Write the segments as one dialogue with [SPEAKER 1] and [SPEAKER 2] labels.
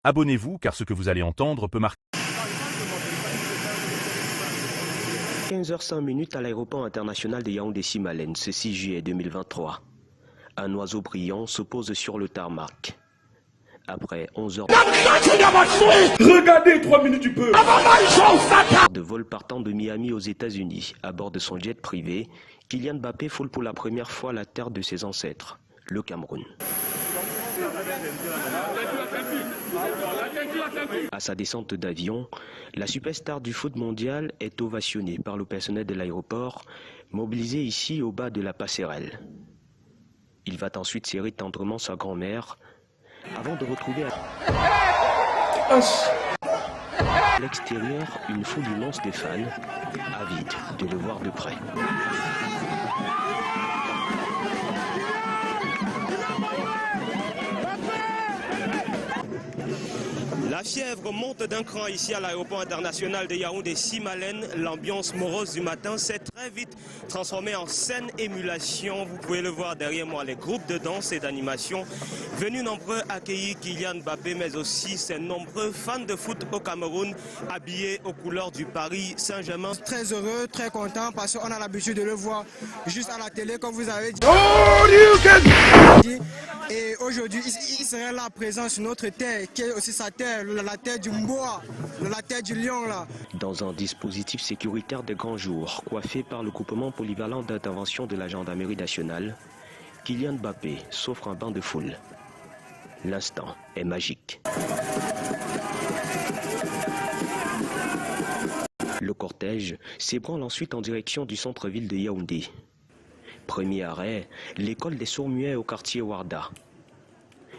[SPEAKER 1] Abonnez-vous car ce que vous allez entendre peut marquer.
[SPEAKER 2] 15h05 à l'aéroport international de Yaoundé-Simalène, ce 6 juillet 2023. Un oiseau brillant se pose sur le tarmac. Après 11 heures
[SPEAKER 3] Regardez 3 minutes du peu
[SPEAKER 2] de vol partant de Miami aux États-Unis, à bord de son jet privé, Kylian Mbappé foule pour la première fois la terre de ses ancêtres, le Cameroun. À sa descente d'avion, la superstar du foot mondial est ovationnée par le personnel de l'aéroport, mobilisé ici au bas de la passerelle. Il va ensuite serrer tendrement sa grand-mère, avant de retrouver à l'extérieur une foule immense de fans, avides de le voir de près.
[SPEAKER 4] La fièvre monte d'un cran ici à l'aéroport international de Yaoundé-Simalène. L'ambiance morose du matin s'est très vite transformée en scène émulation. Vous pouvez le voir derrière moi, les groupes de danse et d'animation venus nombreux accueillir Kylian Mbappé, mais aussi ses nombreux fans de foot au Cameroun habillés aux couleurs du Paris Saint-Germain.
[SPEAKER 5] Très heureux, très content parce qu'on a l'habitude de le voir juste à la télé comme vous avez dit. Et aujourd'hui, il serait là présent sur notre terre, qui est aussi sa terre, la terre du Mboa, la terre du lion là.
[SPEAKER 2] Dans un dispositif sécuritaire de grand jour, coiffé par le groupement polyvalent d'intervention de la gendarmerie nationale, Kylian Mbappé s'offre un banc de foule. L'instant est magique. Le cortège s'ébranle ensuite en direction du centre-ville de Yaoundé. Premier arrêt, l'école des sourds-muets au quartier Warda.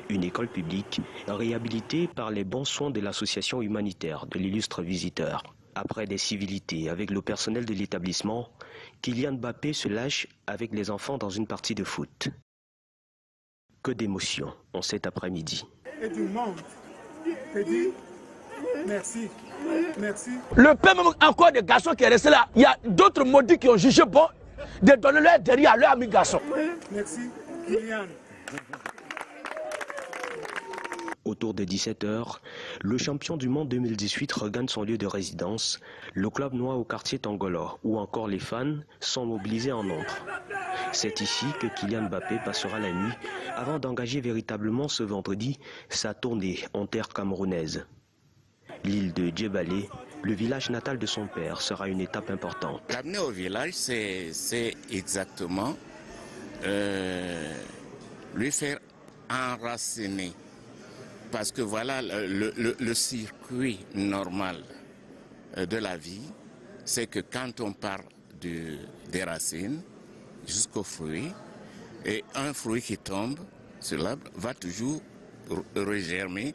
[SPEAKER 2] Une école publique réhabilitée par les bons soins de l'association humanitaire de l'illustre visiteur. Après des civilités avec le personnel de l'établissement, Kylian Mbappé se lâche avec les enfants dans une partie de foot. Que d'émotions en cet après-midi.
[SPEAKER 3] Et du monde. Petit, merci. Merci.
[SPEAKER 6] Le père même encore des garçons qui est resté là. Il y a d'autres maudits qui ont jugé bon de donner leur derrière à leur ami garçon.
[SPEAKER 3] Merci, Kylian.
[SPEAKER 2] Autour de 17h, le champion du monde 2018 regagne son lieu de résidence, le club noir au quartier Tangolo, où encore les fans sont mobilisés en nombre. C'est ici que Kylian Mbappé passera la nuit avant d'engager véritablement ce vendredi sa tournée en terre camerounaise. L'île de Djebalé, le village natal de son père, sera une étape importante.
[SPEAKER 7] L'amener au village, c'est exactement lui faire enraciner. Parce que voilà, le circuit normal de la vie, c'est que quand on part des racines jusqu'au fruit, et un fruit qui tombe sur l'arbre va toujours regermer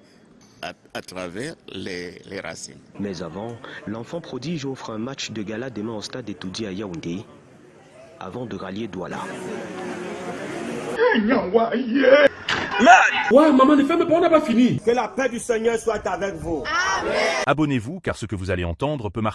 [SPEAKER 7] à travers les racines.
[SPEAKER 2] Mais avant, l'enfant prodige offre un match de gala demain au stade Etoudi à Yaoundé, avant de rallier Douala.
[SPEAKER 3] Ouais, maman, ne ferme pas, on n'a pas fini.
[SPEAKER 4] Que la paix du Seigneur soit avec vous.
[SPEAKER 1] Abonnez-vous car ce que vous allez entendre peut marquer.